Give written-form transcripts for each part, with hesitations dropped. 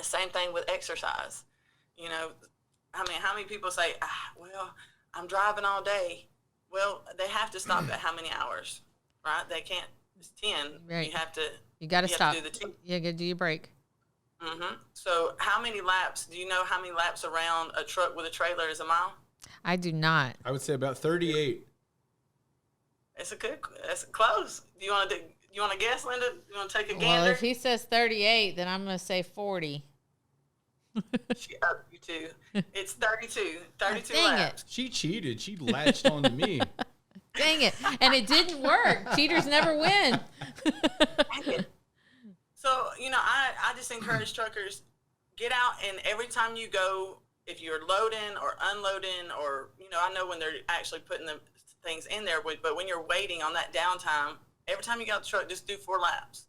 The same thing with exercise. You know, I mean, how many people say, well, I'm driving all day. Well, they have to stop at how many hours, right? They can't, it's 10. Right. You got to stop. have to do the 10. You got to do your break. So how many laps, do you know how many laps around a truck with a trailer is a mile? I do not. I would say about 38. That's close. Do you want to guess, Linda? You want to take a gander? Well, if he says 38, then I'm going to say 40. She up you two. It's 32. 32 dang laps. It. She cheated. She latched on to me. Dang it. And it didn't work. Cheaters never win. So, you know, I just encourage truckers, get out, and every time you go, if you're loading or unloading, or, you know, I know when they're actually putting the things in there, but when you're waiting on that downtime, every time you get out the truck, just do 4 laps.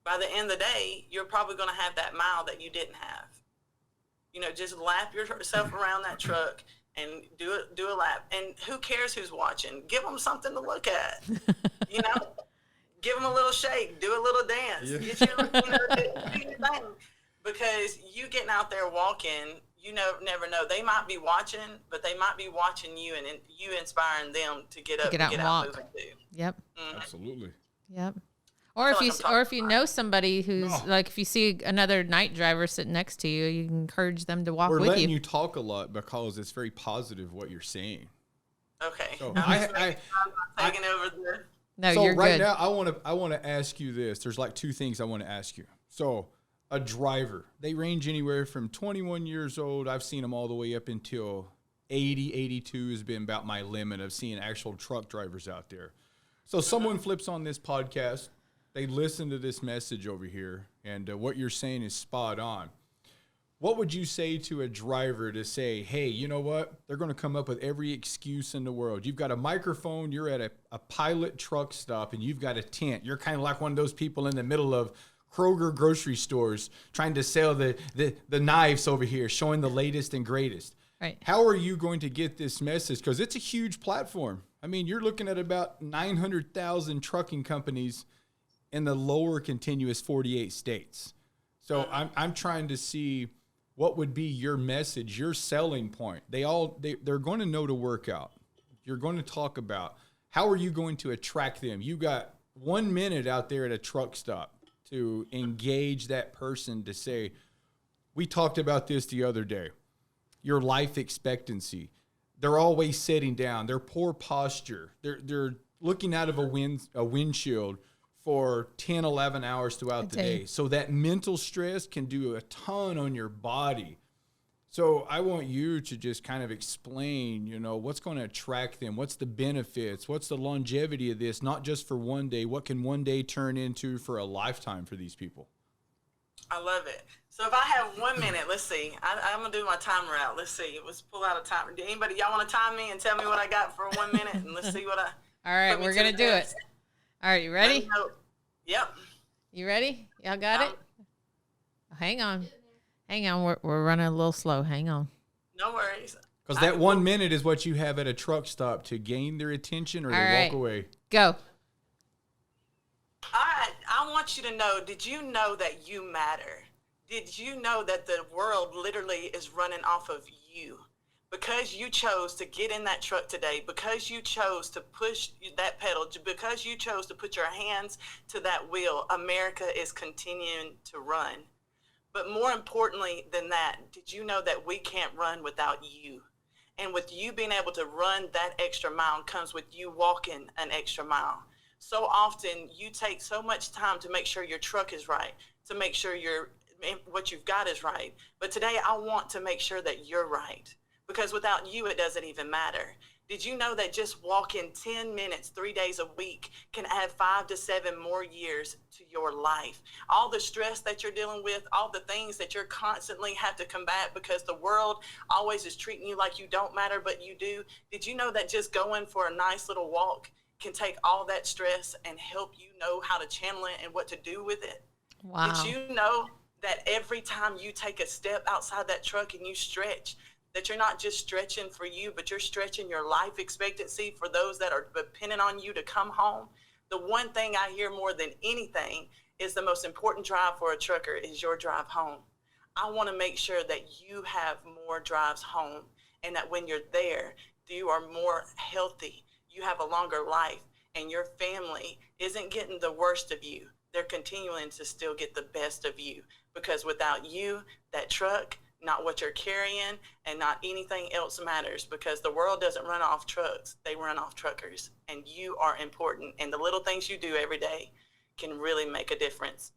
By the end of the day, you're probably going to have that mile that you didn't have. You know, just lap yourself around that truck and do a lap. And who cares who's watching? Give them something to look at. You know, give them a little shake, do a little dance, get do your thing. Because you getting out there walking, you never know. They might be watching, but they might be watching you, and you inspiring them to get up, and get out moving too. Yep. Absolutely. Yep. Or if you know somebody who's like, if you see another night driver sitting next to you, you can encourage them to walk with you. We're letting you talk a lot because it's very positive what you're saying. Okay. So I'm taking over the. No, so you're right good. now, I want to ask you this. There's like 2 things I want to ask you. So a driver, they range anywhere from 21 years old. I've seen them all the way up until 80, 82 has been about my limit of seeing actual truck drivers out there. So someone flips on this podcast. They listen to this message over here, and what you're saying is spot on. What would you say to a driver to say, hey, you know what? They're going to come up with every excuse in the world. You've got a microphone. You're at a pilot truck stop, and you've got a tent. You're kind of like one of those people in the middle of Kroger grocery stores trying to sell the knives over here, showing the latest and greatest. Right. How are you going to get this message? Because it's a huge platform. I mean, you're looking at about 900,000 trucking companies in the lower continuous 48 states. So I'm trying to see what would be your message, your selling point. They're going to know to work out. You're going to talk about how are you going to attract them. You got 1 minute out there at a truck stop to engage that person to say, we talked about this the other day, your life expectancy. They're always sitting down. Their poor posture. They're looking out of a windshield for 10, 11 hours throughout the day. So that mental stress can do a ton on your body. So I want you to just kind of explain, you know, what's going to attract them? What's the benefits? What's the longevity of this? Not just for one day. What can one day turn into for a lifetime for these people? I love it. So if I have 1 minute, let's see. I'm going to do my timer out. Let's see. Let's pull out a timer. Anybody, y'all want to time me and tell me what I got for 1 minute? And let's see what I... All right, we're going to do it. All right, you ready? Yep. You ready? Y'all got it? Hang on. We're running a little slow. Hang on. No worries. Because that 1 minute is what you have at a truck stop to gain their attention or they walk away. Go. All right. I want you to know, did you know that you matter? Did you know that the world literally is running off of you? Because you chose to get in that truck today, because you chose to push that pedal, because you chose to put your hands to that wheel, America is continuing to run. But more importantly than that, did you know that we can't run without you? And with you being able to run that extra mile comes with you walking an extra mile. So often you take so much time to make sure your truck is right, to make sure what you've got is right. But today I want to make sure that you're right. Because without you, it doesn't even matter. Did you know that just walking 10 minutes, 3 days a week can add 5 to 7 more years to your life? All the stress that you're dealing with, all the things that you're constantly have to combat because the world always is treating you like you don't matter, but you do. Did you know that just going for a nice little walk can take all that stress and help you know how to channel it and what to do with it? Wow. Did you know that every time you take a step outside that truck and you stretch, that you're not just stretching for you, but you're stretching your life expectancy for those that are dependent on you to come home? The one thing I hear more than anything is the most important drive for a trucker is your drive home. I want to make sure that you have more drives home, and that when you're there, you are more healthy. You have a longer life, and your family isn't getting the worst of you. They're continuing to still get the best of you, because without you, that truck, not what you're carrying, and not anything else matters, because the world doesn't run off trucks. They run off truckers, and you are important. And the little things you do every day can really make a difference.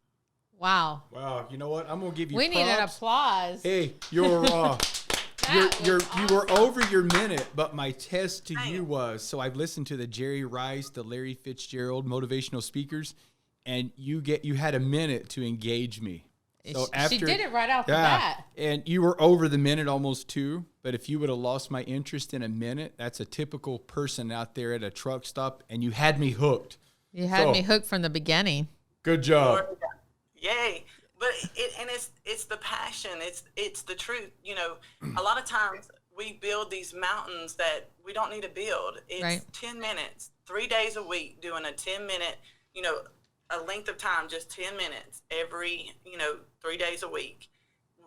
Wow. Wow. You know what? I'm going to give you We props. need an applause. Hey, you were over your minute, but my test to you was, so I've listened to the Jerry Rice, the Larry Fitzgerald motivational speakers, and you had a minute to engage me. So she did it right off the bat. And you were over the minute almost too, but if you would have lost my interest in a minute, that's a typical person out there at a truck stop, and you had me hooked. You had me hooked from the beginning. Good job. Yay. But it's the passion. It's the truth. You know, a lot of times we build these mountains that we don't need to build. It's right. 10 minutes, 3 days a week, doing a 10-minute, you know, a length of time, just 10 minutes every, 3 days a week.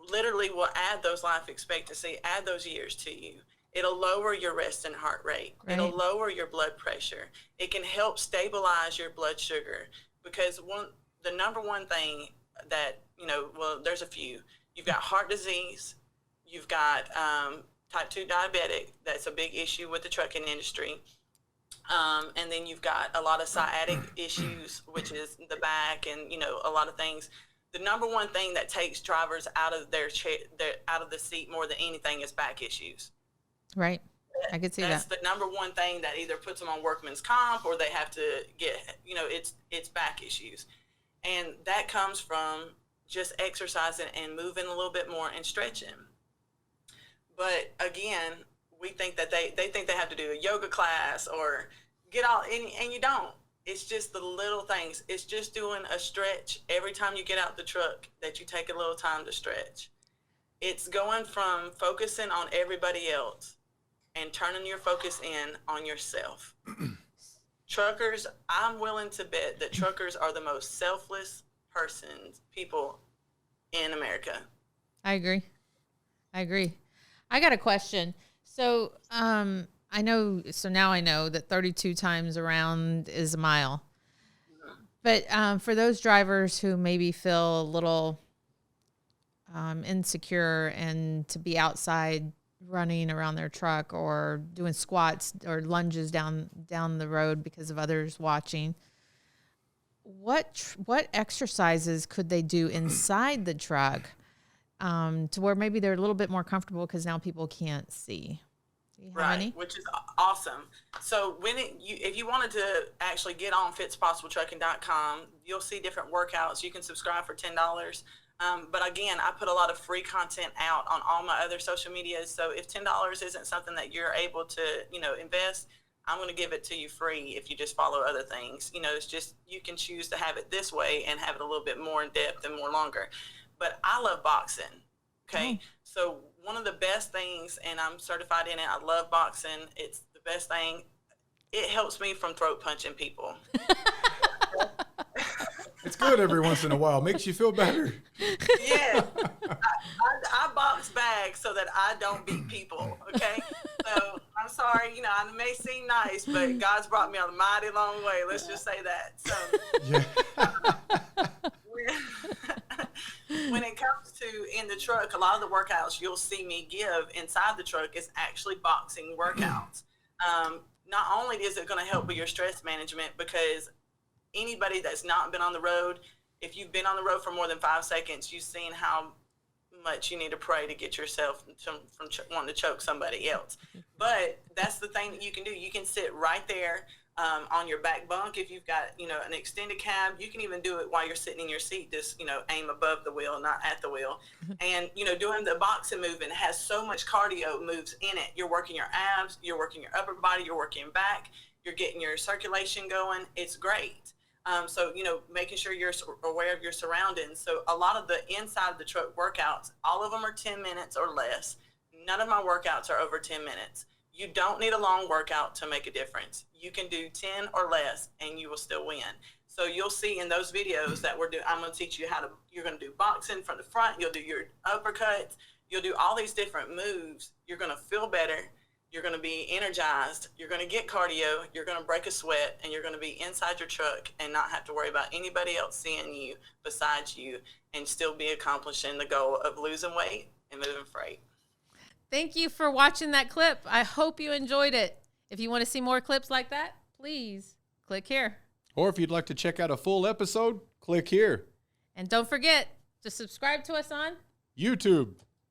Literally will add those life expectancy, add those years to you. It'll lower your resting heart rate. Right. It'll lower your blood pressure. It can help stabilize your blood sugar, because the number one thing that, there's a few. You've got heart disease. You've got type 2 diabetic. That's a big issue with the trucking industry. And then you've got a lot of sciatic issues, which is the back, and, a lot of things. The number one thing that takes drivers out of their out of the seat more than anything is back issues. Right. I could see That's that. the number one thing that either puts them on workman's comp, or they have to get, it's back issues. And that comes from just exercising and moving a little bit more and stretching. But again, we think that they think they have to do a yoga class or get all, and you don't. It's just the little things. It's just doing a stretch every time you get out the truck, that you take a little time to stretch. It's going from focusing on everybody else and turning your focus in on yourself. Truckers, I'm willing to bet that truckers are the most selfless people in America. I agree. I got a question. So, now I know that 32 times around is a mile. But for those drivers who maybe feel a little insecure and to be outside running around their truck or doing squats or lunges down the road because of others watching, what exercises could they do inside the truck to where maybe they're a little bit more comfortable because now people can't see? Right, which is awesome. So if you wanted to actually get on fitspossibletrucking.com, you'll see different workouts. You can subscribe for $10. But again, I put a lot of free content out on all my other social medias. So if $10 isn't something that you're able to, invest, I'm going to give it to you free if you just follow other things. It's just, you can choose to have it this way and have it a little bit more in depth and more longer. But I love boxing. Okay. So one of the best things, and I'm certified in it, I love boxing. It's the best thing. It helps me from throat punching people. It's good every once in a while. Makes you feel better. Yeah. I box back so that I don't beat people, okay? So I'm sorry, I may seem nice, but God's brought me on a mighty long way. Let's just say that. So when it comes to in the truck, a lot of the workouts you'll see me give inside the truck is actually boxing workouts. Not only is it going to help with your stress management, because anybody that's not been on the road, if you've been on the road for more than 5 seconds, you've seen how much you need to pray to get yourself from wanting to choke somebody else. But that's the thing that you can do. You can sit right there on your back bunk. If you've got, an extended cab, you can even do it while you're sitting in your seat. Just, aim above the wheel, not at the wheel. And, doing the boxing movement has so much cardio moves in it. You're working your abs, you're working your upper body, you're working back, you're getting your circulation going. It's great. So, making sure you're aware of your surroundings. So a lot of the inside of the truck workouts, all of them are 10 minutes or less. None of my workouts are over 10 minutes. You don't need a long workout to make a difference. You can do 10 or less and you will still win. So you'll see in those videos that I'm going to teach you you're going to do boxing from the front. You'll do your uppercuts. You'll do all these different moves. You're going to feel better. You're going to be energized. You're going to get cardio. You're going to break a sweat, and you're going to be inside your truck and not have to worry about anybody else seeing you besides you, and still be accomplishing the goal of losing weight and moving freight. Thank you for watching that clip. I hope you enjoyed it. If you want to see more clips like that, please click here. Or if you'd like to check out a full episode, click here. And don't forget to subscribe to us on YouTube.